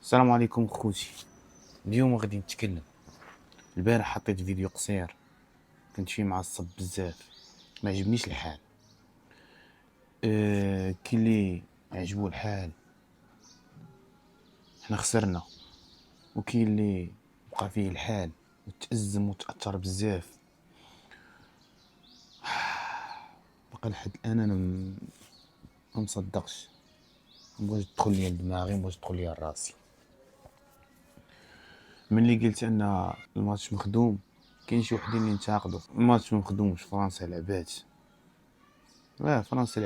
السلام عليكم خوتي. اليوم غادي نتكلم. البارح حطيت فيديو قصير، كنت فيه معصب بزاف، ما عجبنيش الحال. كاين اللي عجبو الحال، حنا خسرنا، وكاين اللي بقى فيه الحال وتأزم وتأثر بزاف. بقى لحد الان انا ما مصدقش، مبغاش تدخل ليا لدماغي، مبغاش تدخل ليا لراسي. ملي قلت ان الماتش مخدوم، كاين شي وحدين اللي ينتقدوا الماتش ما مخدومش. فرنسا لعبات، فرنسا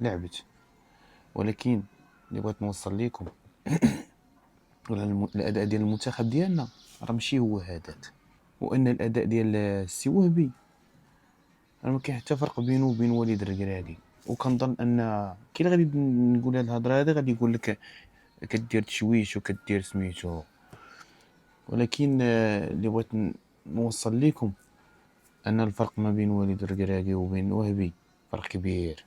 لعبت، ولكن اللي بغيت نوصل لكم ولا الاداء ديال المنتخب ديالنا راه ماشي هو هذاك، وان الاداء ديال السي وهبي راه ما كاين حتى فرق بينه وبين وليد الركراكي. وكنظن ان كي غادي نقول هاد الهضره هذه غادي يقول لك كدير تشويش وكدير سميتو، ولكن اللي بغيت نوصل لكم ان الفرق ما بين وليد الركراكي وبين وهبي فرق كبير.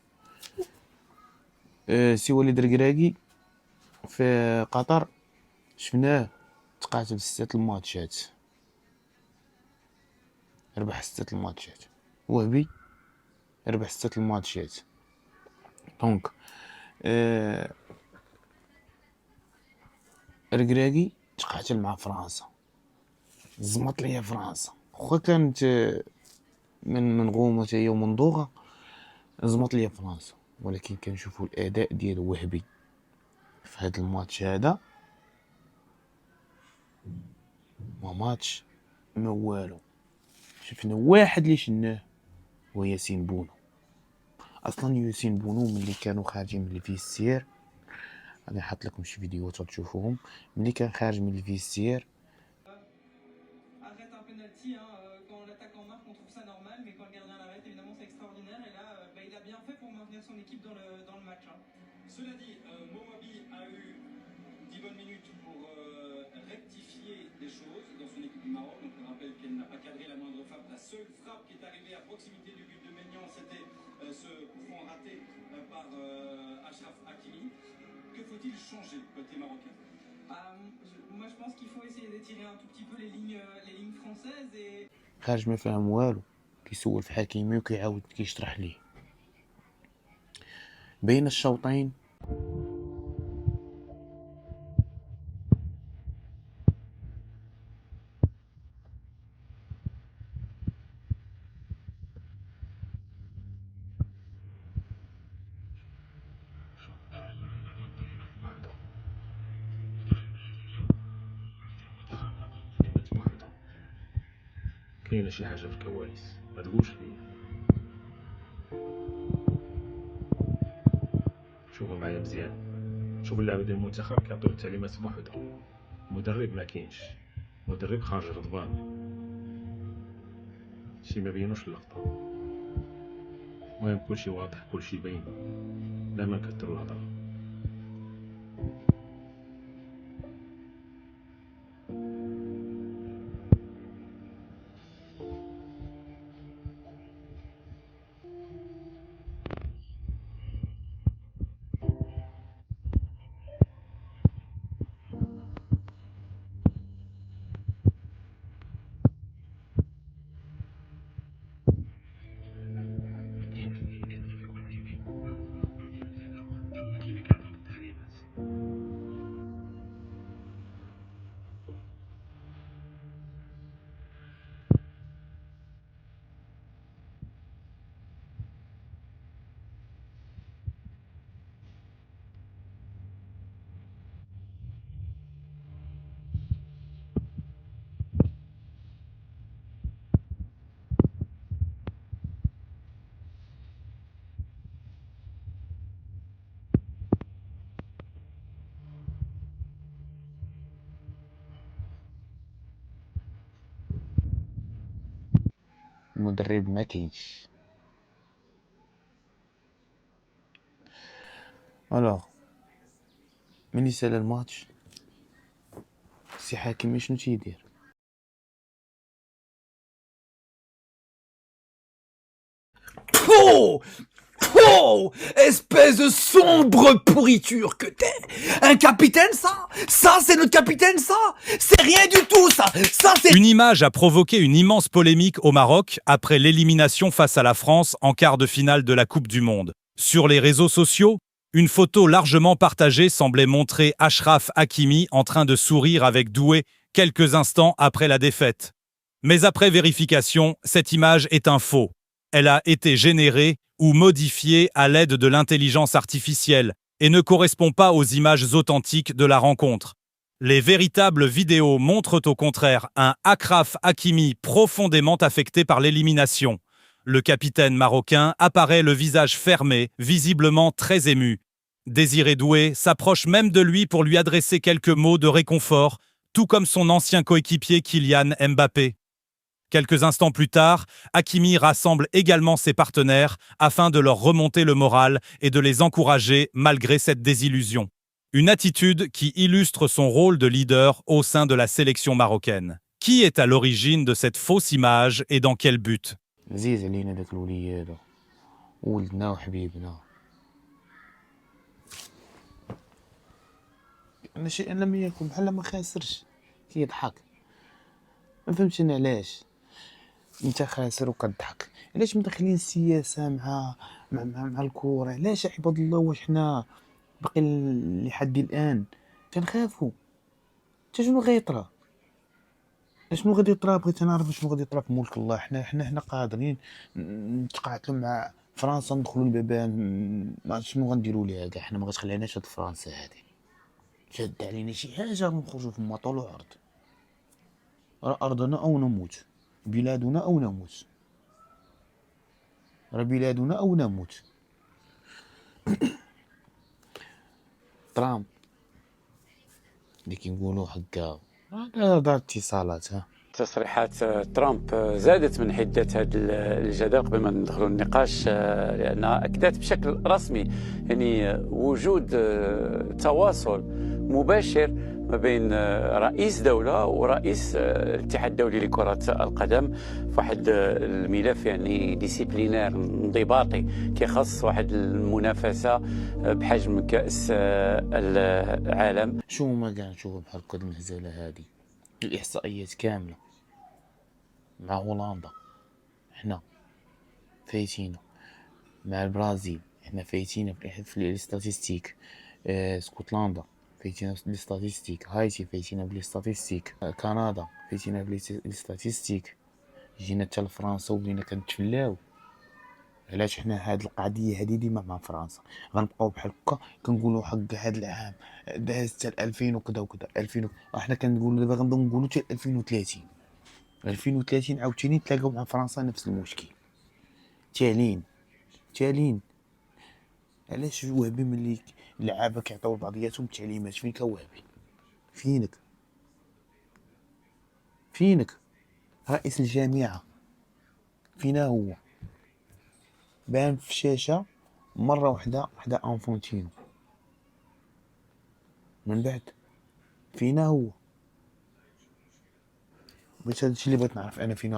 سي وليد الركراكي في قطر شفناه تقاتل 6 الماتشات، ربح 6 الماتشات. وهبي ربح 6 الماتشات. دونك ركراكي تقاتل مع فرنسا، زمط ليا فرنسا، واخا كانت من غومه هي ومن ضوغه، زمط ليا فرنسا. ولكن كنشوفوا الاداء ديال وهبي في هذا الماتش هذا، ما ماتش ما والو. شفنا واحد اللي شناه هو ياسين بونو. اصلا ياسين بونو ملي كانوا خارجين من الفيستير، غادي نحط لكم شي فيديوهات تشوفوهم، ملي كان خارج من الفيستير arrête un penalty, quand l'attaquant marque on trouve ça normal, mais quand le gardien l'arrête évidemment c'est extraordinaire, et là il a bien fait pour maintenir son équipe dans le match. Cela dit, Mowabi a eu 10 bonnes minutes pour rectifier des choses dans son équipe du Maroc. Donc on rappelle qu'elle n'a pas cadré la moindre frappe. La seule frappe qui est arrivée à proximité du but de Maignan, c'était ce coup franc raté par Achraf Hakimi. Que faut-il changer côté marocain? Moi je pense qu'il faut essayer d'étirer un tout petit peu les lignes françaises et خارج ما فاهم والو، كيسول في حكيمي وكيعاود كيشرح ليه. بين الشوطين كاينه شي حاجه في الكواليس ما تقولش لي. شوفوا معايا مزيان، شوف اللعبه ديال المنتخب كيعطيو التعليمات بوحدو، المدرب ما كاينش، المدرب خارج غضبان، شي ما بينوش اللقطه. المهم كلشي واضح كلشي باين، لا ما نكثروا الهضره. المدرب ما كاينش. الوغ ملي سال الماتش، سي حكيمي شنو تيدير؟ faux! Espèce de sombre pourriture que t'es! Un capitaine, ça? Ça, c'est notre capitaine, ça? C'est rien du tout, ça! Ça, c'est... Une image a provoqué une immense polémique au Maroc après l'élimination face à la France en quart de finale de la Coupe du Monde. Sur les réseaux sociaux, une photo largement partagée semblait montrer Achraf Hakimi en train de sourire avec Doué quelques instants après la défaite. Mais après vérification, cette image est un faux. Elle a été générée ou modifiée à l'aide de l'intelligence artificielle et ne correspond pas aux images authentiques de la rencontre. Les véritables vidéos montrent au contraire un Achraf Hakimi profondément affecté par l'élimination. Le capitaine marocain apparaît le visage fermé, visiblement très ému. Désiré Doué s'approche même de lui pour lui adresser quelques mots de réconfort, tout comme son ancien coéquipier Kylian Mbappé. Quelques instants plus tard, Hakimi rassemble également ses partenaires afin de leur remonter le moral et de les encourager malgré cette désillusion. Une attitude qui illustre son rôle de leader au sein de la sélection marocaine. Qui est à l'origine de cette fausse image et dans quel but? عزيز علينا داك الولي هذا ولدنا وحبيبنا. انا شيء لم يكن بحال ما خاسرش كيضحك. ما فهمتش انا علاش انت خاسر وكتضحك. علاش مدخلين السياسه مع الكره؟ علاش عباد الله؟ واش حنا باقي لحد الان كنخافوا؟ حتى شنو غيطرا؟ شنو غادي يطرا؟ بغيت نعرف شنو غادي يطرا في ملك الله. حنا قادرين نتقاتلوا مع فرنسا، ندخلوا لبابا. ما شنو غنديروا ليها كاع؟ حنا ما غتخليناش هاد فرنسا هادي شاد علينا شي حاجه نخرجوا في طول الارض. راه ارضنا او نموت، بلادنا او نموت، راه بلادنا او نموت. ترامب اللي كنقولوا هكا دار اتصالات. تصريحات ترامب زادت من حدة هذا الجدل قبل ما ندخلوا النقاش، لأنها أكدت بشكل رسمي يعني وجود تواصل مباشر ما بين رئيس دولة ورئيس الاتحاد الدولي لكرة القدم في واحد الملف يعني ديسيبلينير انضباطي كيخص واحد المنافسة بحجم كأس العالم. شو ما كاع نشوفوا بحال هكا المهزله هذه، الاحصائيات كامله مع هولندا حنا فايتينو، مع البرازيل حنا فايتينا في الاستاتيستيك، اسكتلندا فايتينا في الاستاتيستيك، هايتي فايتينا بالاستاتيستيك، كندا فايتينا بالاستاتيستيك، جينا حتى لفرنسا ولينا كنتفلاو. علاش حنا هاد القضيه هادي ديما مع فرنسا غنبقاو بحال هكا كنقولوا حق هاد العام داز حتى 2000 وكذا وكذا 2000 حنا كنقولوا دابا غنبداو نقولوا حتى 2030 عاوتاني نتلاقاو مع فرنسا نفس المشكل. تالين علاش وهبي ملي اللعابه كيعطيو لبعضياتهم التعليمات؟ فينك وهبي؟ فينك رئيس الجامعه؟ فينا هو؟ بان في شاشة مرة واحدة حدا انفونتينو، من بعد فينا هو؟ بغيت هادشي اللي بغيت نعرف انا، فينا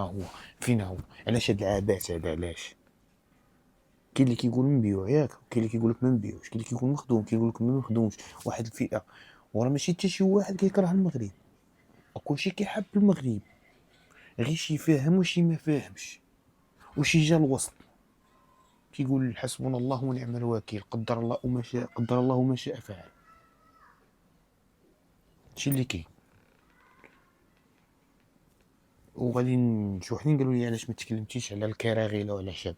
هو؟ علاش هاد العبات هذا؟ علاش كاين اللي كيقول نبيعو ياك، كاين اللي كيقول لك ما نبيعوش، كاين اللي كيقول مخدوم، كيقول لك ما مخدومش. واحد الفئة وراه ماشي حتى شي واحد كيكره المغرب، كلشي كيحب المغرب، غير شي فاهم وشي ما فاهمش وشي جا الوسط كيقول حسبنا الله ونعم الوكيل، قدر الله ما شاء فعل. هادشي اللي كاين. وغادي شي وحدين قالوا لي علاش ما تكلمتيش على الكراغيله وعلى شاب.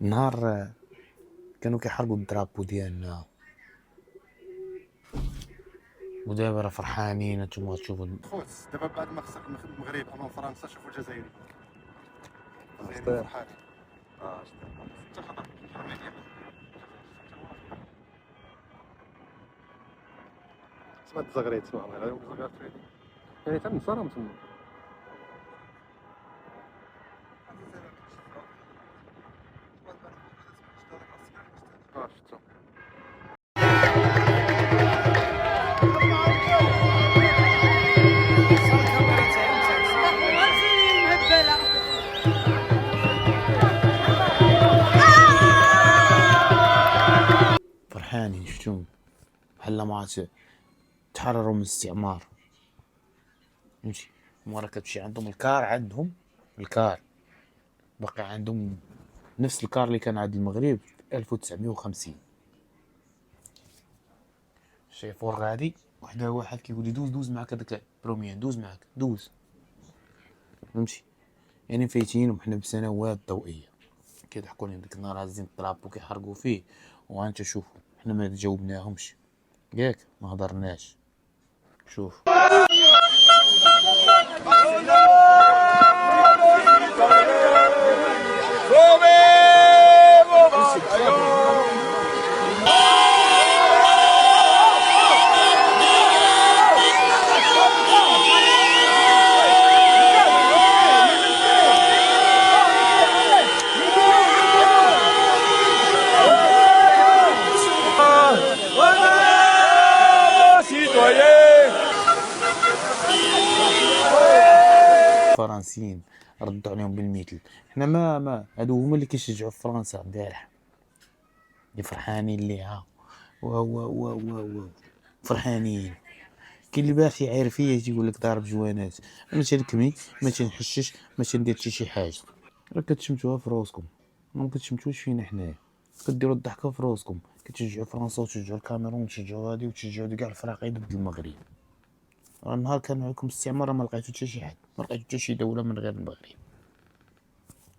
نهار كانوا كيحرقوا الدرابو ديالنا ودابا راه فرحانين. نتوما تشوفوا خوت دابا بعد ما خسر المغرب امام فرنسا، شوفوا الجزائري فرحانين. سمعت الزغريت، سمع الله غير الزغريت يعني تنصرم تما. شفتو فرحانين شفتوهم بحال ما تحرروا من الاستعمار. فهمتي؟ هما راه كتمشي عندهم الكار، عندهم الكار باقي عندهم نفس الكار اللي كان عند المغرب في 1950. شايفو غادي واحد كيقول لي دوز معاك هذاك بروميان، دوز معاك دوز. فهمتي؟ يعني فايتين وحنا بسنوات ضوئيه كيضحكوا لنا ديك النهار هازين الطرابو كيحرقوا فيه، وانت شوفوا حنا ما جاوبناهمش ياك، ما هضرناش. شوف الفرنسيين ردوا عليهم بالمثل. حنا ما هادو هما اللي كيشجعوا فرنسا امبارح، اللي فرحانين ليها و فرحانين. كاين اللي باغي يعاير فيا تيقول لك ضارب جوانات، انا تنكمي ما تنحشش ما تندير حتى شي حاجه. راه كتشمتوها في راسكم، ما كتشمتوش فينا حنايا، كديروا الضحكه في راسكم، كتشجعوا فرنسا وتشجعوا الكاميرون وتشجعوا هادي وتشجعوا كاع الفراقي ضد المغرب. النهار كان معكم الاستعمار ما لقيتو حتى شي حد، ما لقيتو حتى شي دوله من غير المغرب،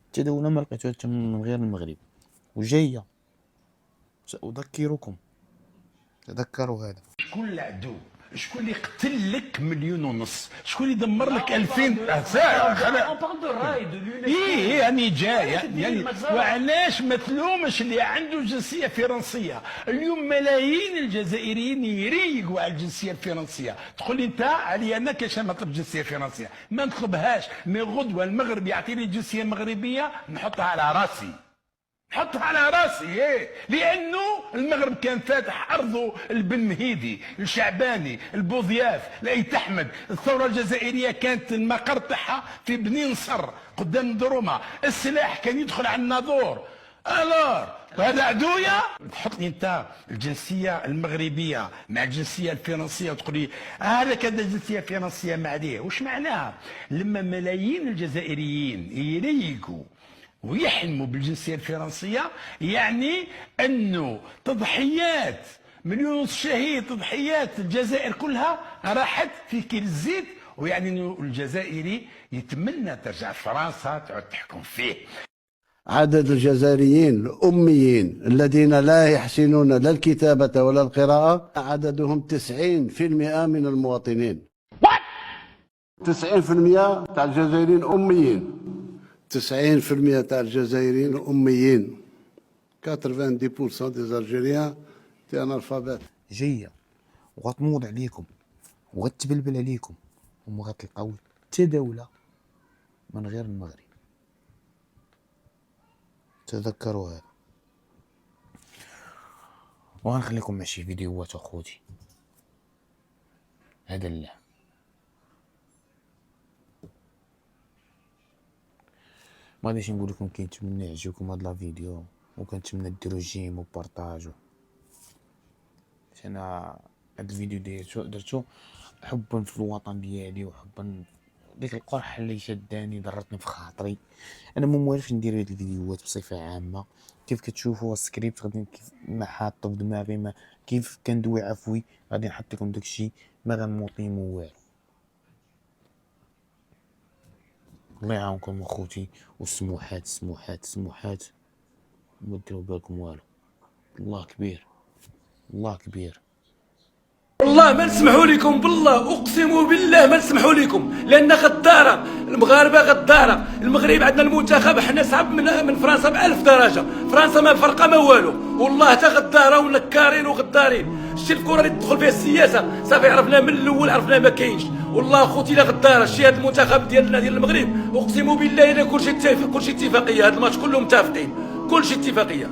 حتى دوله ما لقيتوها حتى من غير المغرب. وجايه ساذكركم، تذكروا هذا. شكون العدو؟ شكون اللي قتل لك 1.5 مليون؟ شكون اللي دمر لك 2000 ساعه؟ ايه يعني جاي يعني وعلاش ما تلومش اللي عنده جنسيه فرنسيه؟ اليوم ملايين الجزائريين يريقوا على الجنسيه الفرنسيه، تقول لي انت علي انا كاش نطلب جنسيه فرنسيه؟ ما نطلبهاش، مي غدوه المغرب يعطيني جنسيه مغربيه نحطها على راسي، نحطها على راسي. ايه لانه المغرب كان فاتح ارضه البن مهيدي، الشعباني، البوضياف، لايت احمد. الثوره الجزائريه كانت المقر تاعها في بني نصر قدام الدرومه، السلاح كان يدخل على الناظور. الور وهذا عدويا تحط لي انت الجنسيه المغربيه مع الجنسيه الفرنسيه وتقول لي هذا كذا جنسيه فرنسيه ما عليه. واش معناها؟ لما ملايين الجزائريين يريقوا ويحلموا بالجنسيه الفرنسيه، يعني انه تضحيات 1.5 مليون شهيد، تضحيات الجزائر كلها راحت في كيل الزيت، ويعني انه الجزائري يتمنى ترجع فرنسا تعود تحكم فيه. عدد الجزائريين الأميين الذين لا يحسنون لا الكتابة ولا القراءة عددهم 90% من المواطنين. 90% تاع الجزائريين أميين، 90% تاع الجزائريين أميين. 90% des Algériens تاع انالفابيت. جايه وغتموض عليكم وغتبلبل عليكم، وما غتلقاو حتى دوله من غير المغرب. تذكروا هذا. وغنخليكم مع شي فيديوهات اخوتي. هذا الله. ما غاديش نقول لكم كنتمنى يعجبكم هاد لا فيديو، وكنتمنى ديروا جيم وبارطاجو. انا هاد الفيديو درتو حبا في الوطن ديالي، وحبا ديك القرحه اللي شداني ضرتني في خاطري. انا ما موالفش ندير هاد الفيديوهات بصفه عامه، كيف كتشوفوا السكريبت غادي ما حاطه بدماغي، ما كيف كندوي عفوي غادي نحط لكم داكشي، ما غنموطي مو والو. الله يعاونكم اخوتي، والسموحات سموحات سموحات، ما ديروا بالكم والو. الله كبير، الله كبير. والله ما نسمحوا لكم، بالله اقسم بالله ما نسمحوا لكم، لان غداره المغاربه غداره. المغرب عندنا المنتخب حنا صعب من فرنسا ب1000 درجه، فرنسا ما فرقه ما والو، والله تا غداره ونكارين وغدارين. شتي الكره اللي تدخل فيها السياسه صافي عرفنا من الاول، عرفنا ما كاينش. والله اخوتي لا غداره. شتي هذا المنتخب ديالنا ديال المغرب اقسم بالله الا كلشي اتفاق، كلشي اتفاقيه. هذا الماتش كلهم متفقين، كلشي اتفاقيه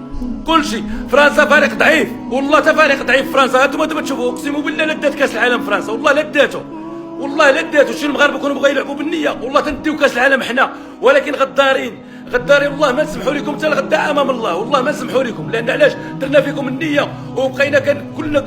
كلشي. فرنسا فريق ضعيف، والله تا فريق ضعيف فرنسا. هانتوما دابا تشوفوا اقسم بالله لا دات كاس العالم فرنسا، والله لا داتو، والله لا داتو. شي المغاربه كانوا بغاو يلعبوا بالنيه، والله تنديو كاس العالم حنا، ولكن غدارين غداري والله ما نسمحوا لكم حتى الغدا امام الله، والله ما نسمحوا لكم. لان علاش؟ درنا فيكم النيه وبقينا كلنا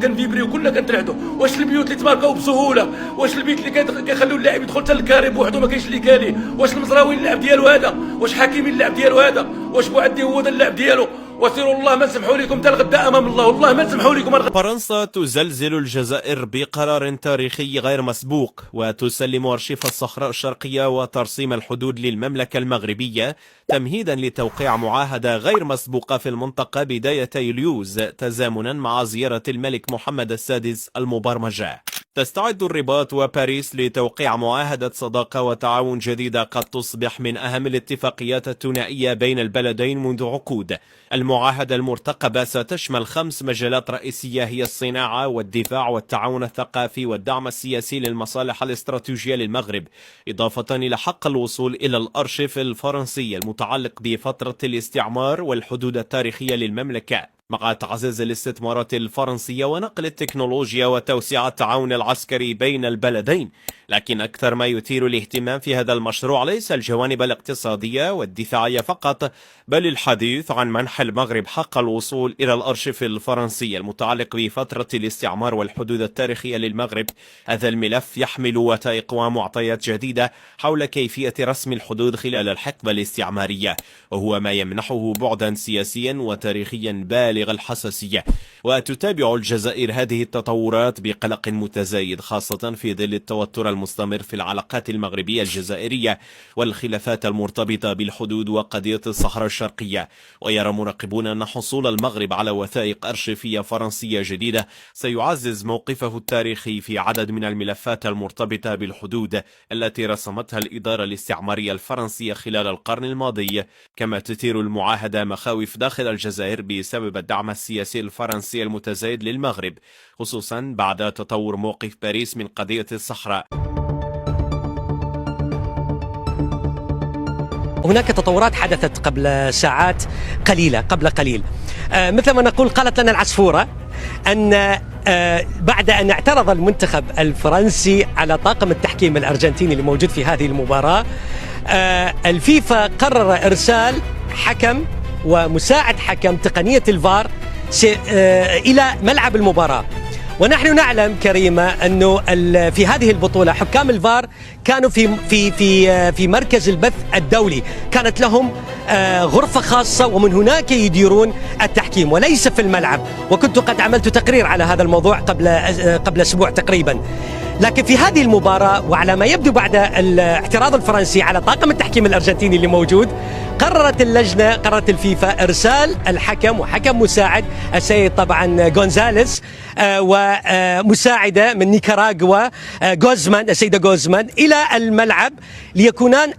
كنفيبريو، كلنا كنترعدوا. واش البيوت اللي تماركاو بسهوله، واش البيت اللي كيخليو اللاعب يدخل حتى الكاري بوحدو ما كاينش اللي كاليه، واش المزراوي اللعب ديالو هذا، واش حكيمي اللعب ديالو هذا، واش بوعدي هو ذا اللعب ديالو. وسيروا الله ما نسمحوا لكم حتى الغدا امام الله، والله ما نسمحوا لكم. فرنسا تزلزل الجزائر بقرار تاريخي غير مسبوق، وتسلم أرشيف الصحراء الشرقية وترسيم الحدود للمملكة المغربية تمهيدا لتوقيع معاهدة غير مسبوقة في المنطقة بداية يوليوز، تزامنا مع زيارة الملك محمد السادس المبرمجة. تستعد الرباط وباريس لتوقيع معاهدة صداقة وتعاون جديدة قد تصبح من أهم الاتفاقيات الثنائية بين البلدين منذ عقود. المعاهدة المرتقبة ستشمل 5 مجالات رئيسية هي الصناعة والدفاع والتعاون الثقافي والدعم السياسي للمصالح الاستراتيجية للمغرب، إضافة إلى حق الوصول إلى الأرشيف الفرنسي المتعلق بفترة الاستعمار والحدود التاريخية للمملكة، مع تعزيز الاستثمارات الفرنسية ونقل التكنولوجيا وتوسيع التعاون العسكري بين البلدين. لكن أكثر ما يثير الاهتمام في هذا المشروع ليس الجوانب الاقتصادية والدفاعية فقط، بل الحديث عن منح المغرب حق الوصول إلى الأرشيف الفرنسي المتعلق بفترة الاستعمار والحدود التاريخية للمغرب. هذا الملف يحمل وثائق ومعطيات جديدة حول كيفية رسم الحدود خلال الحقبة الاستعمارية، وهو ما يمنحه بعدا سياسيا وتاريخيا بالغ الحساسية. وتتابع الجزائر هذه التطورات بقلق متزايد، خاصة في ظل التوتر المستمر في العلاقات المغربية الجزائرية والخلافات المرتبطة بالحدود وقضية الصحراء الشرقية. ويرى مراقبون أن حصول المغرب على وثائق أرشيفية فرنسية جديدة سيعزز موقفه التاريخي في عدد من الملفات المرتبطة بالحدود التي رسمتها الإدارة الاستعمارية الفرنسية خلال القرن الماضي. كما تثير المعاهدة مخاوف داخل الجزائر بسبب الدعم السياسي الفرنسي المتزايد للمغرب، خصوصا بعد تطور موقف باريس من قضية الصحراء. هناك تطورات حدثت قبل ساعات قليلة، قبل قليل مثل ما نقول قالت لنا العصفورة أن بعد أن اعترض المنتخب الفرنسي على طاقم التحكيم الأرجنتيني اللي موجود في هذه المباراة، الفيفا قرر إرسال حكم ومساعد حكم تقنية الفار إلى ملعب المباراة. ونحن نعلم كريمة أنه في هذه البطولة حكام الفار كانوا في مركز البث الدولي، كانت لهم غرفة خاصة ومن هناك يديرون التحكيم وليس في الملعب. وكنت قد عملت تقرير على هذا الموضوع قبل أسبوع تقريبا. لكن في هذه المباراة وعلى ما يبدو بعد الاعتراض الفرنسي على طاقم التحكيم الأرجنتيني اللي موجود، قررت الفيفا إرسال الحكم وحكم مساعد السيد طبعا غونزاليز ومساعدة من نيكاراغوا غوزمان السيدة غوزمان إلى الملعب ليكونان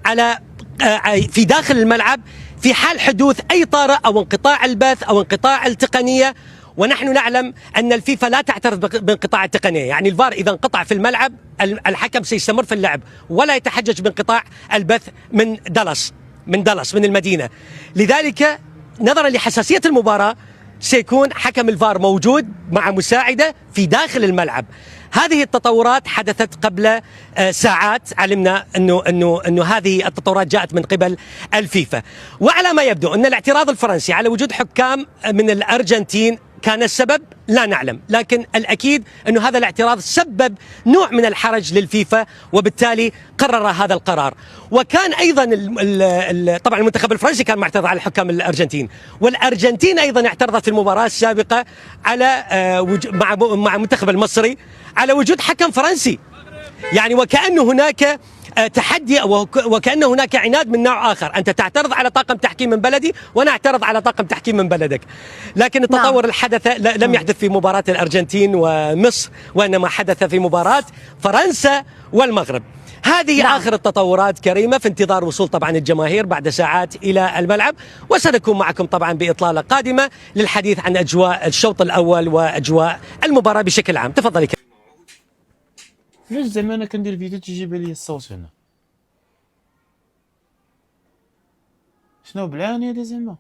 في داخل الملعب في حال حدوث أي طارئ أو انقطاع البث أو انقطاع التقنية. ونحن نعلم أن الفيفا لا تعترف بانقطاع التقنية، يعني الفار إذا انقطع في الملعب الحكم سيستمر في اللعب ولا يتحجج بانقطاع البث من دالاس من المدينة. لذلك نظرا لحساسية المباراة سيكون حكم الفار موجود مع مساعدة في داخل الملعب. هذه التطورات حدثت قبل ساعات، علمنا أنه هذه التطورات جاءت من قبل الفيفا. وعلى ما يبدو أن الاعتراض الفرنسي على وجود حكام من الأرجنتين كان السبب لا نعلم، لكن الأكيد أنه هذا الاعتراض سبب نوع من الحرج للفيفا وبالتالي قرر هذا القرار. وكان أيضا طبعا المنتخب الفرنسي كان معترض على الحكام الأرجنتين، والأرجنتين أيضا اعترضت في المباراة السابقة على مع المنتخب المصري على وجود حكم فرنسي، يعني وكأن هناك تحدي وكأن هناك عناد من نوع آخر، أنت تعترض على طاقم تحكيم من بلدي وأنا أعترض على طاقم تحكيم من بلدك. لكن التطور الحدث لم يحدث في مباراة الأرجنتين ومصر، وإنما حدث في مباراة فرنسا والمغرب. هذه آخر التطورات كريمة، في انتظار وصول طبعا الجماهير بعد ساعات إلى الملعب، وسنكون معكم طبعا بإطلالة قادمة للحديث عن أجواء الشوط الأول وأجواء المباراة بشكل عام. تفضلي. علاش زعما انا كندير فيديو تيجيب لي الصوت هنا؟ شنو بلاني هادي زعما؟